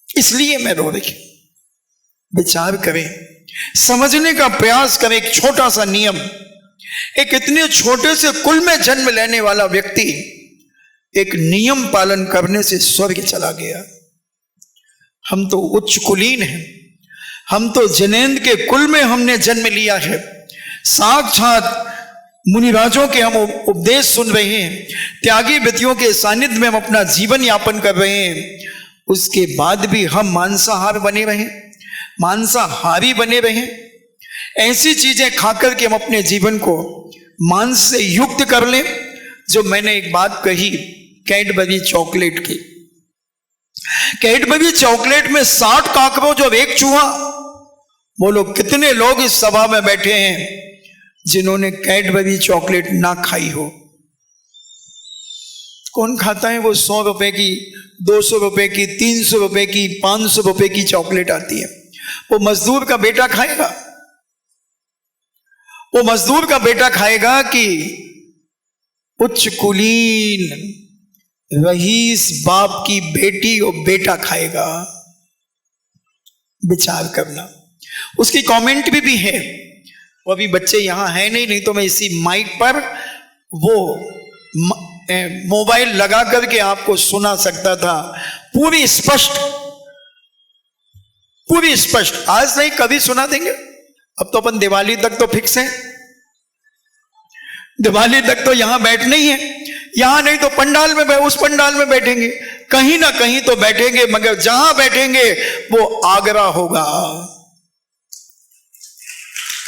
इसलिए मैं रो रही हूं। विचार करें, समझने का प्रयास करें। एक छोटा सा नियम, एक इतने छोटे से कुल में जन्म लेने वाला व्यक्ति एक नियम पालन करने से स्वर्ग चला गया। हम तो उच्च कुलीन हैं, हम तो जिनेंद्र के कुल में हमने जन्म लिया है। साक्षात मुनिराजों के हम उपदेश सुन रहे हैं, त्यागी व्यक्तियों के सानिध्य में हम अपना जीवन यापन कर रहे हैं। उसके बाद भी हम मांसाहार बने रहे, मांसाहारी बने रहे। ऐसी चीजें खाकर के हम अपने जीवन को मांस से युक्त कर लें। जो मैंने एक बात कही कैडबरी चॉकलेट की, कैडबरी चॉकलेट में 60 कॉकरोच और 1 चूहा। बोलो कितने लोग इस सभा में बैठे हैं जिन्होंने कैडबरी चॉकलेट ना खाई हो? कौन खाता है? वो 100 रुपए की, 200 रुपए की, 300 रुपए की, 500 रुपए की चॉकलेट आती है। वो मजदूर का बेटा खाएगा, वो मजदूर का बेटा खाएगा कि उच्च कुलीन रईस बाप की बेटी और बेटा खाएगा? विचार करना। उसकी कमेंट भी है। वो अभी बच्चे यहां है नहीं तो मैं इसी माइक पर वो मोबाइल लगा करके आपको सुना सकता था, पूरी स्पष्ट, पूरी स्पष्ट। आज नहीं कभी सुना देंगे। अब तो अपन दिवाली तक तो फिक्स है, दिवाली तक तो यहां बैठना ही है। यहां नहीं तो पंडाल में, उस पंडाल में बैठेंगे, कहीं ना कहीं तो बैठेंगे, मगर जहां बैठेंगे वो आगरा होगा।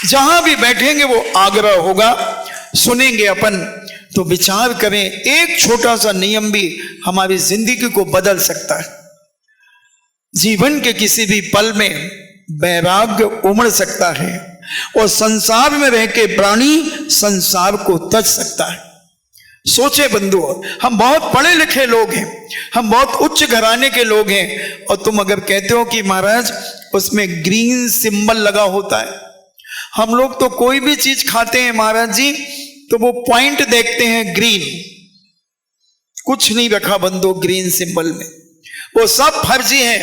जहां भी बैठेंगे वो आगरा होगा, सुनेंगे अपन। तो विचार करें, एक छोटा सा नियम भी हमारी जिंदगी को बदल सकता है। जीवन के किसी भी पल में वैराग्य उमड़ सकता है और संसार में रह के प्राणी संसार को तज सकता है। सोचे बंधुओं, हम बहुत पढ़े लिखे लोग हैं, हम बहुत उच्च घराने के लोग हैं, और तुम अगर कहते हो कि महाराज उसमें ग्रीन सिंबल लगा होता है। हम लोग तो कोई भी चीज खाते हैं महाराज जी तो वो पॉइंट देखते हैं ग्रीन, कुछ नहीं रखा बंधु ग्रीन सिंबल में। वो सब फर्जी है,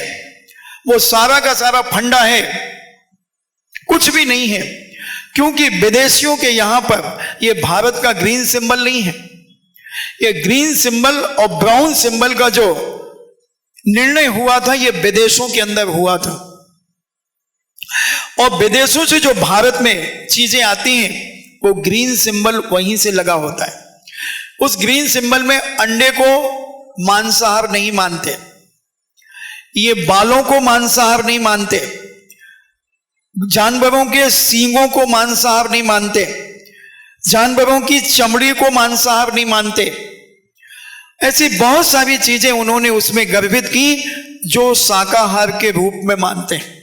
वो सारा का सारा फंडा है, कुछ भी नहीं है। क्योंकि विदेशियों के यहां पर ये भारत का ग्रीन सिंबल नहीं है। ये ग्रीन सिंबल और ब्राउन सिंबल का जो निर्णय हुआ था ये विदेशों के अंदर हुआ था, और विदेशों से जो भारत में चीजें आती हैं वो ग्रीन सिंबल वहीं से लगा होता है। उस ग्रीन सिंबल में अंडे को मांसाहार नहीं मानते, ये बालों को मांसाहार नहीं मानते, जानवरों के सींगों को मांसाहार नहीं मानते, जानवरों की चमड़ी को मांसाहार नहीं मानते। ऐसी बहुत सारी चीजें उन्होंने उसमें गर्भित की जो शाकाहार के रूप में मानते हैं।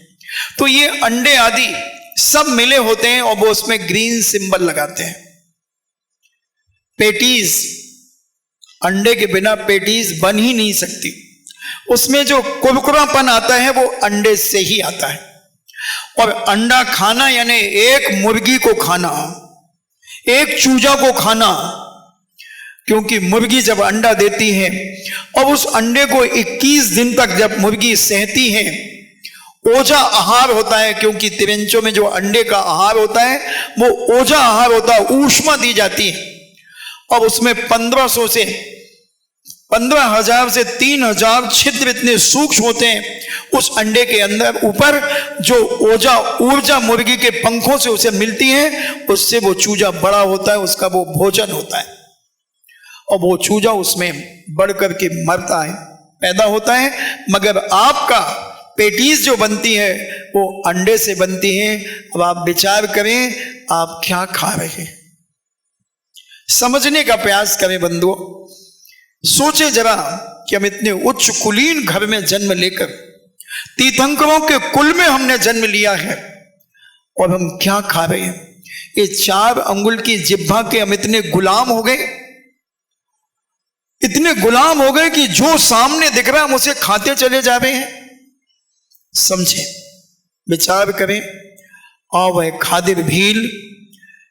तो ये अंडे आदि सब मिले होते हैं और वो उसमें ग्रीन सिंबल लगाते हैं। पेटीज अंडे के बिना पेटीज बन ही नहीं सकती। उसमें जो कुरकुरापन आता है वो अंडे से ही आता है। और अंडा खाना यानी एक मुर्गी को खाना, एक चूजा को खाना, क्योंकि मुर्गी जब अंडा देती है और उस अंडे को 21 दिन तक जब मुर्गी सहती है, ओझा आहार होता है, क्योंकि तिरंचों में जो अंडे का आहार होता है वो ओझा आहार होता है, ऊष्मा दी जाती है। और उसमें 1500 से 15,000 से 3,000 छिद्र इतने सूक्ष्म होते हैं उस अंडे के अंदर। ऊपर जो ऊर्जा मुर्गी के पंखों से उसे मिलती है, उससे वो चूजा बड़ा होता है, उसका वो भोजन होता है। और वो चूजा उसमें बढ़ करके मरता है, पैदा होता है। मगर आपका पेटीज जो बनती है वो अंडे से बनती है। अब आप विचार करें आप क्या खा रहे हैं, समझने का प्रयास करें बंधुओं। सोचे जरा कि हम इतने उच्च कुलीन घर में जन्म लेकर तीर्थंकरों के कुल में हमने जन्म लिया है और हम क्या खा रहे हैं। ये 4 अंगुल की जिह्वा के हम इतने गुलाम हो गए, इतने गुलाम हो गए कि जो सामने दिख रहा है हम उसे खाते चले जा रहे हैं। समझे, विचार करें। और वह खादिर भील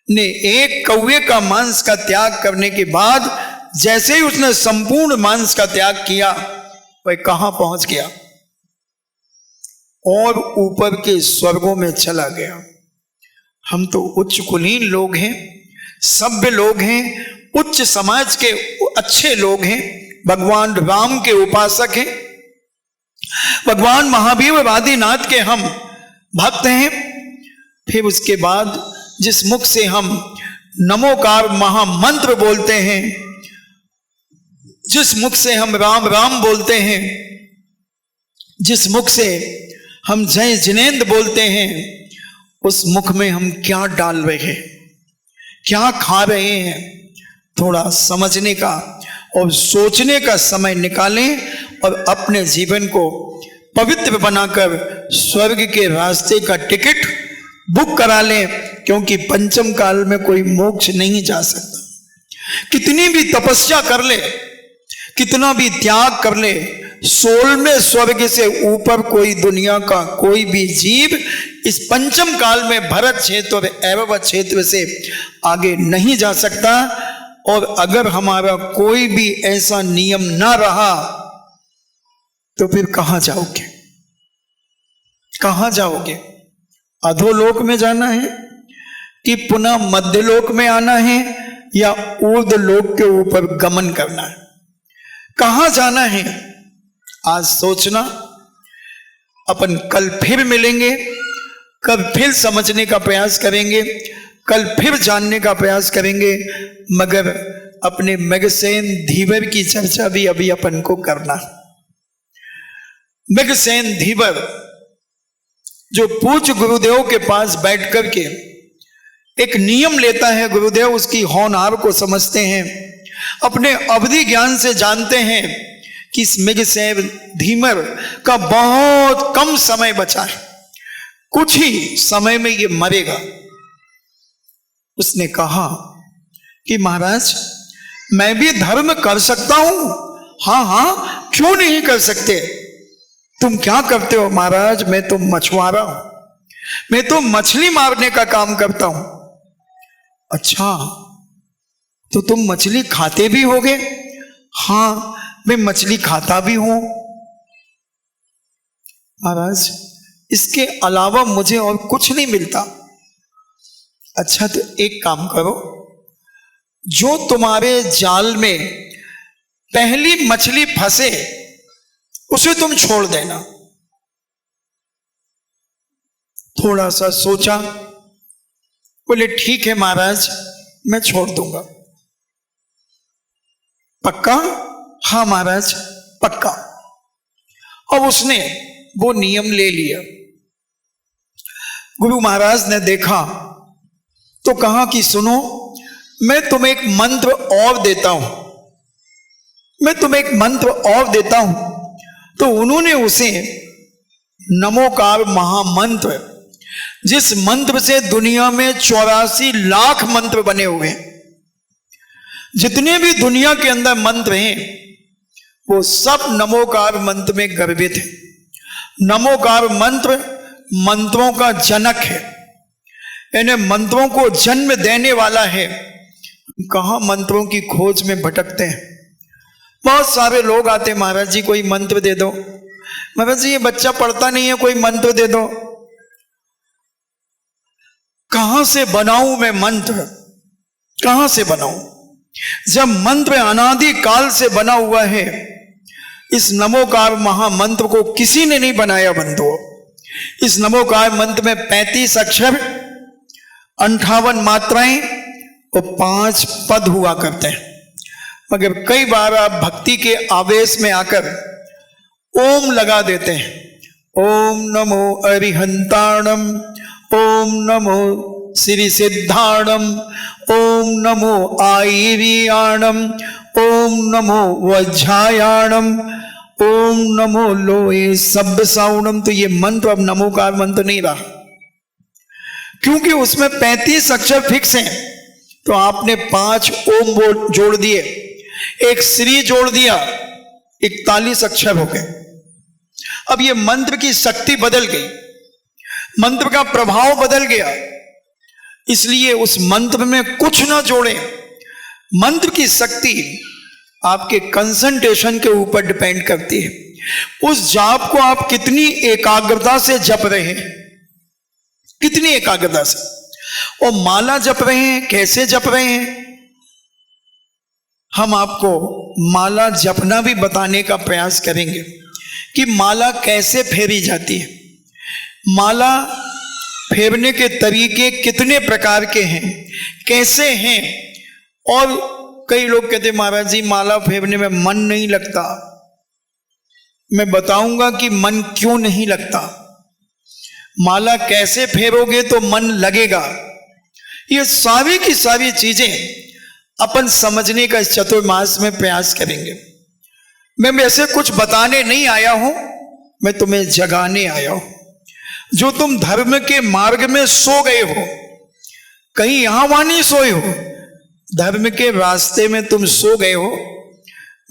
ने एक कौवे का मांस का त्याग करने के बाद जैसे ही उसने संपूर्ण मांस का त्याग किया, वह कहां पहुंच गया? और ऊपर के स्वर्गों में चला गया। हम तो उच्च कुलीन लोग हैं, सभ्य लोग हैं, उच्च समाज के अच्छे लोग हैं, भगवान राम के उपासक हैं, भगवान महावीर आदिनाथ के हम भक्त हैं। फिर उसके बाद जिस मुख से हम नमोकार महामंत्र बोलते हैं, जिस मुख से हम राम राम बोलते हैं, जिस मुख से हम जय जिनेंद्र बोलते हैं, उस मुख में हम क्या डाल रहे हैं, क्या खा रहे हैं, थोड़ा समझने का और सोचने का समय निकालें और अपने जीवन को पवित्र बनाकर स्वर्ग के रास्ते का टिकट बुक करा लें। क्योंकि पंचम काल में कोई मोक्ष नहीं जा सकता। कितनी भी तपस्या कर ले, कितना भी त्याग कर ले, 16वें स्वर्ग से ऊपर कोई दुनिया का कोई भी जीव इस पंचम काल में भरत क्षेत्र और ऐरवत क्षेत्र से आगे नहीं जा सकता। और अगर हमारा कोई भी ऐसा नियम ना रहा तो फिर कहां जाओगे? कहां जाओगे? अधोलोक में जाना है कि पुनः मध्यलोक में आना है या ऊर्ध्वलोक के ऊपर गमन करना है? कहां जाना है? आज सोचना। अपन कल फिर मिलेंगे, कल फिर समझने का प्रयास करेंगे, कल फिर जानने का प्रयास करेंगे। मगर अपने मेघसेन धीवर की चर्चा भी अभी अपन को करना। मेघसेन धीवर जो पूज्य गुरुदेव के पास बैठ करके एक नियम लेता है, गुरुदेव उसकी होनहार को समझते हैं, अपने अवधि ज्ञान से जानते हैं कि इस मेघसेन धीवर का बहुत कम समय बचा है, कुछ ही समय में ये मरेगा। उसने कहा कि महाराज मैं भी धर्म कर सकता हूं। हाँ हाँ, क्यों नहीं कर सकते? तुम क्या करते हो? महाराज मैं तो मछुआरा हूं, मैं तो मछली मारने का काम करता हूं। अच्छा, तो तुम मछली खाते भी होगे? हाँ, मैं मछली खाता भी हूं। महाराज इसके अलावा मुझे और कुछ नहीं मिलता। अच्छा, तो एक काम करो, जो तुम्हारे जाल में पहली मछली फंसे उसे तुम छोड़ देना। थोड़ा सा सोचा, बोले ठीक है महाराज मैं छोड़ दूंगा। पक्का? हाँ महाराज पक्का। अब उसने वो नियम ले लिया। गुरु महाराज ने देखा तो कहा कि सुनो, मैं तुम्हें एक मंत्र और देता हूं, मैं तुम्हें एक मंत्र और देता हूं। तो उन्होंने उसे नमोकार महामंत्र, जिस मंत्र से दुनिया में 84 लाख मंत्र बने हुए हैं, जितने भी दुनिया के अंदर मंत्र हैं वो सब नमोकार मंत्र में गर्भित है। नमोकार मंत्र मंत्रों का जनक है, यानी मंत्रों को जन्म देने वाला है। कहाँ मंत्रों की खोज में भटकते हैं। बहुत सारे लोग आते, महाराज जी कोई मंत्र दे दो, महाराज जी ये बच्चा पढ़ता नहीं है, कोई मंत्र दे दो। कहां से बनाऊं मैं मंत्र, कहां से बनाऊं, जब मंत्र अनादि काल से बना हुआ है। इस नमोकार महामंत्र को किसी ने नहीं बनाया बंधुओं। इस नमोकार मंत्र में 35 अक्षर, 58 मात्राएं और 5 पद हुआ करते हैं। मगर कई बार आप भक्ति के आवेश में आकर ओम लगा देते हैं। ओम नमो अरिहंताणम, ओम नमो श्री सिद्धाणम, ओम नमो आईरियाणम, ओम नमो वज्रायाणम, ओम नमो लोए सब साउणम। तो ये मंत्र अब नमोकार मंत्र नहीं रहा, क्योंकि उसमें 35 अक्षर फिक्स हैं। तो आपने 5 ओम जोड़ दिए, एक श्री जोड़ दिया, 41 अक्षर हो गए। अब ये मंत्र की शक्ति बदल गई, मंत्र का प्रभाव बदल गया। इसलिए उस मंत्र में कुछ ना जोड़े। मंत्र की शक्ति आपके कंसंट्रेशन के ऊपर डिपेंड करती है। उस जाप को आप कितनी एकाग्रता से जप रहे हैं, कितनी एकाग्रता से, और माला जप रहे हैं, कैसे जप रहे हैं। हम आपको माला जपना भी बताने का प्रयास करेंगे कि माला कैसे फेरी जाती है। माला फेरने के तरीके कितने प्रकार के हैं, कैसे हैं। और कई लोग कहते महाराज जी माला फेरने में मन नहीं लगता। मैं बताऊंगा कि मन क्यों नहीं लगता। माला कैसे फेरोगे तो मन लगेगा। ये सारी की सारी चीजें अपन समझने का इस चतुर्मास में प्रयास करेंगे। मैं वैसे कुछ बताने नहीं आया हूं, मैं तुम्हें जगाने आया हूं। जो तुम धर्म के मार्ग में सो गए हो, कहीं यहां वहां नहीं सोए हो, धर्म के रास्ते में तुम सो गए हो,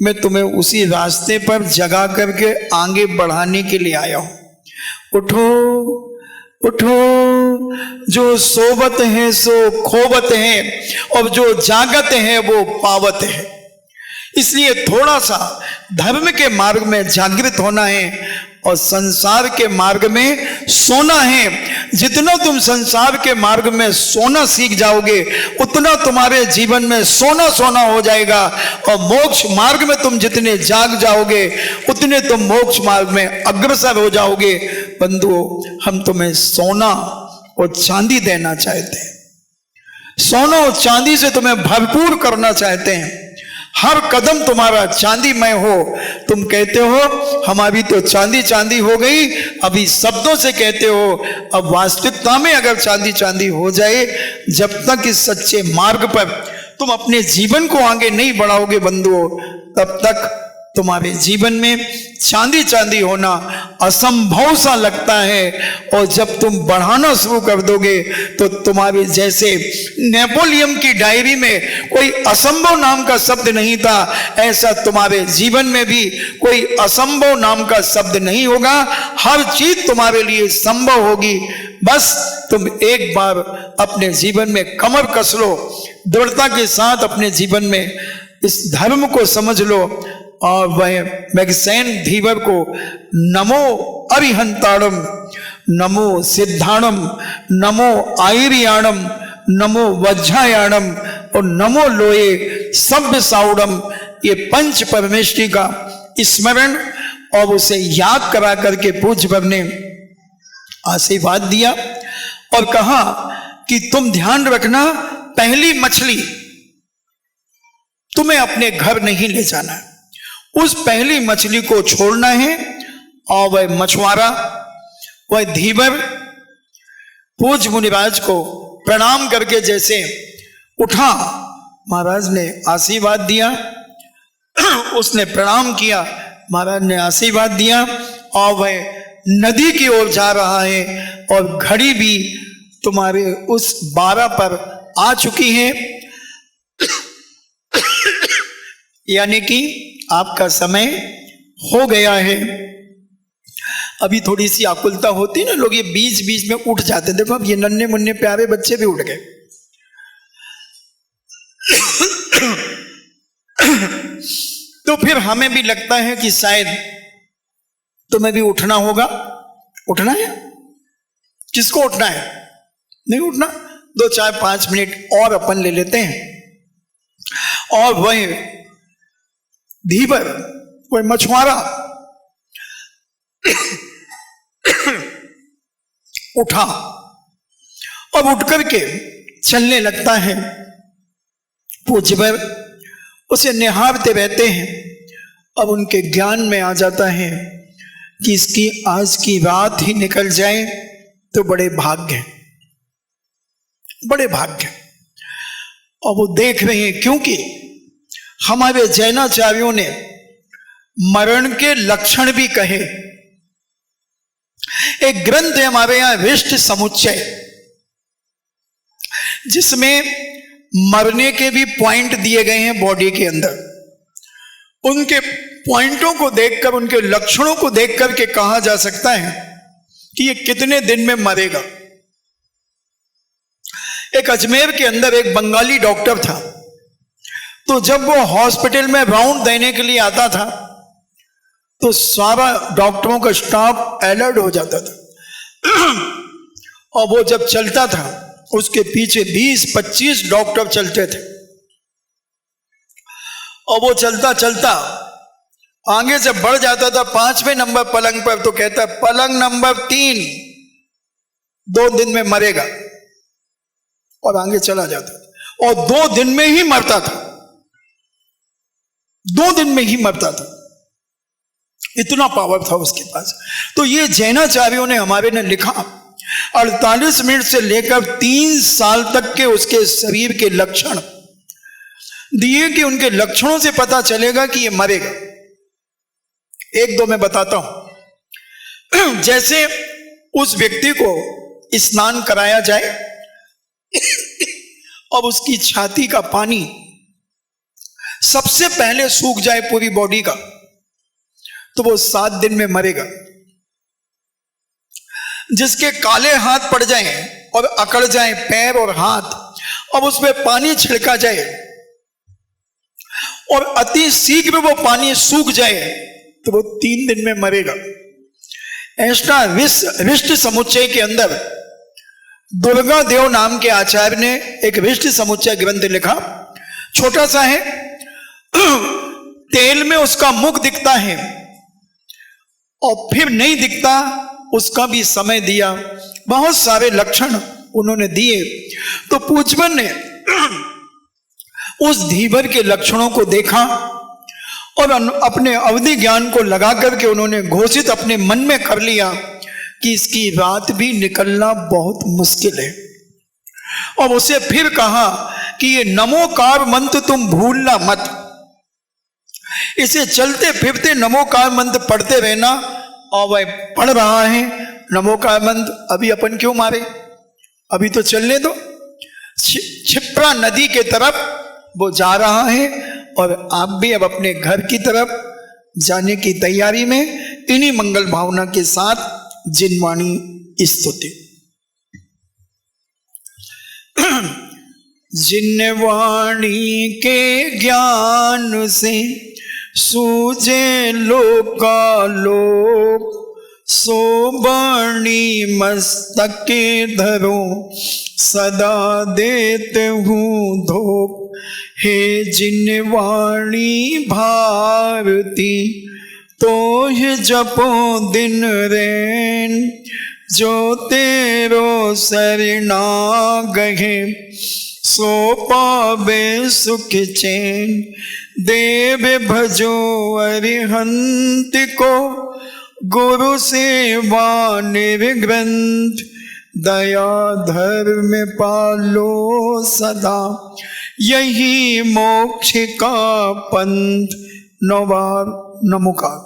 मैं तुम्हें उसी रास्ते पर जगा करके आगे बढ़ाने के लिए आया हूं। उठो उठो, जो सोवत है सो खोवत है, और जो जागत है वो पावत है। इसलिए थोड़ा सा धर्म के मार्ग में जागृत होना है और संसार के मार्ग में सोना है। जितना तुम संसार के मार्ग में सोना सीख जाओगे, उतना तुम्हारे जीवन में सोना सोना हो जाएगा। और मोक्ष मार्ग में तुम जितने जाग जाओगे, उतने तुम मोक्ष मार्ग में अग्रसर हो जाओगे। बंधुओं, हम तुम्हें सोना और चांदी देना चाहते हैं। सोना और चांदी से तुम्हें भरपूर करना चाहते हैं। हर कदम तुम्हारा चांदीमय हो। तुम कहते हो हमारी तो चांदी चांदी हो गई, अभी शब्दों से कहते हो, अब वास्तविकता में अगर चांदी चांदी हो जाए, जब तक इस सच्चे मार्ग पर तुम अपने जीवन को आगे नहीं बढ़ाओगे बंधुओं, तब तक तुम्हारे जीवन में चांदी चांदी होना असंभव सा लगता है। और जब तुम बढ़ाना शुरू कर दोगे तो तुम्हारे जैसे नेपोलियन की डायरी में कोई असंभव नाम का शब्द नहीं था, ऐसा तुम्हारे जीवन में भी कोई असंभव नाम का शब्द नहीं होगा। हर चीज तुम्हारे लिए संभव होगी। बस तुम एक बार अपने जीवन में कमर कस लो, दृढ़ता के साथ अपने जीवन में इस धर्म को समझ लो, और वह मैगसेन धीवर को नमो अरिहंताणम, नमो सिद्धाणम, नमो आईरियाणम, नमो वज्रायाणम और नमो लोए सभ्य साउडम, ये पंच परमेश्वरी का स्मरण और उसे याद करा करके पूज्यवर ने आशीर्वाद दिया और कहा कि तुम ध्यान रखना, पहली मछली तुम्हें अपने घर नहीं ले जाना है। उस पहली मछली को छोड़ना है। और वह मछुआरा, वह धीवर पूज्य मुनिराज को प्रणाम करके जैसे उठा, महाराज ने आशीर्वाद दिया, उसने प्रणाम किया, महाराज ने आशीर्वाद दिया और वह नदी की ओर जा रहा है। और घड़ी भी तुम्हारे उस 12 पर आ चुकी है। यानी कि आपका समय हो गया है। अभी थोड़ी सी आकुलता होती ना, लोग ये बीच बीच में उठ जाते। देखो अब ये नन्हे मुन्ने प्यारे बच्चे भी उठ गए। तो फिर हमें भी लगता है कि शायद तुम्हें भी उठना होगा। उठना है? किसको उठना है? नहीं उठना? 2-4-5 मिनट और अपन ले लेते हैं। और वह धीवर, वह मछुआरा उठा और उठ करके चलने लगता है। पूज्यवर उसे निहारते रहते हैं। अब उनके ज्ञान में आ जाता है कि इसकी आज की रात ही निकल जाए तो बड़े भाग्य, बड़े भाग्य। और वो देख रहे हैं, क्योंकि हमारे जैनाचार्यों ने मरण के लक्षण भी कहे। एक ग्रंथ है हमारे यहां विष्ट समुच्चय, जिसमें मरने के भी पॉइंट दिए गए हैं बॉडी के अंदर। उनके पॉइंटों को देखकर, उनके लक्षणों को देखकर के कहा जा सकता है कि ये कितने दिन में मरेगा। एक अजमेर के अंदर एक बंगाली डॉक्टर था, तो जब वो हॉस्पिटल में राउंड देने के लिए आता था तो सारा डॉक्टरों का स्टाफ अलर्ट हो जाता था। और वो जब चलता था उसके पीछे 20-25 डॉक्टर चलते थे। और वो चलता चलता आगे जब बढ़ जाता था 5वें नंबर पलंग पर, तो कहता पलंग नंबर 3 2 दिन में मरेगा, और आगे चला जाता था। और 2 दिन में ही मरता था, 2 दिन में ही मरता था। इतना पावर था उसके पास। तो ये जैनाचार्यों ने हमारे ने लिखा 48 मिनट से लेकर 3 साल तक के उसके शरीर के लक्षण दिए कि उनके लक्षणों से पता चलेगा कि ये मरेगा। 1-2 मैं बताता हूं। जैसे उस व्यक्ति को स्नान कराया जाए और उसकी छाती का पानी सबसे पहले सूख जाए पूरी बॉडी का, तो वो 7 दिन में मरेगा। जिसके काले हाथ पड़ जाएं और अकड़ जाएं पैर और हाथ, अब उसमें पानी छिड़का जाए और अति शीघ्र वो पानी सूख जाए, तो वो 3 दिन में मरेगा। ऐसा विष्ट समुच्चय के अंदर दुर्गा देव नाम के आचार्य ने एक विष्ट समुच्चय ग्रंथ लिखा। छोटा सा है, तेल में उसका मुख दिखता है और फिर नहीं दिखता, उसका भी समय दिया। बहुत सारे लक्षण उन्होंने दिए। तो पूज्यवन ने उस धीवर के लक्षणों को देखा और अपने अवधि ज्ञान को लगा करके उन्होंने घोषित अपने मन में कर लिया कि इसकी रात भी निकलना बहुत मुश्किल है। और उसे फिर कहा कि ये नमोकार मंत्र तुम भूलना मत, इसे चलते फिरते नमोकार मंत्र पढ़ते रहना। और वह पढ़ रहा है नमोकार मंत्र। अभी अपन क्यों मारे, अभी तो चलने दो। क्षिप्रा नदी के तरफ वो जा रहा है और आप भी अब अपने घर की तरफ जाने की तैयारी में, इन्हीं मंगल भावना के साथ जिनवाणी स्तुति। जिनवाणी के ज्ञान से सूझे लोकालोक, सो बाणी मस्तक के धरो सदा देते हूँ धोख। हे जिनवाणी भारती तो ही जपो दिन रैन, जो तेरो शरणा गहे सो पावे सुख चैन। देव भजो अरिहंत को गुरु सेवा निर्ग्रंथ, दया धर्म पालो सदा यही मोक्ष का पंथ। नवार नमोकार।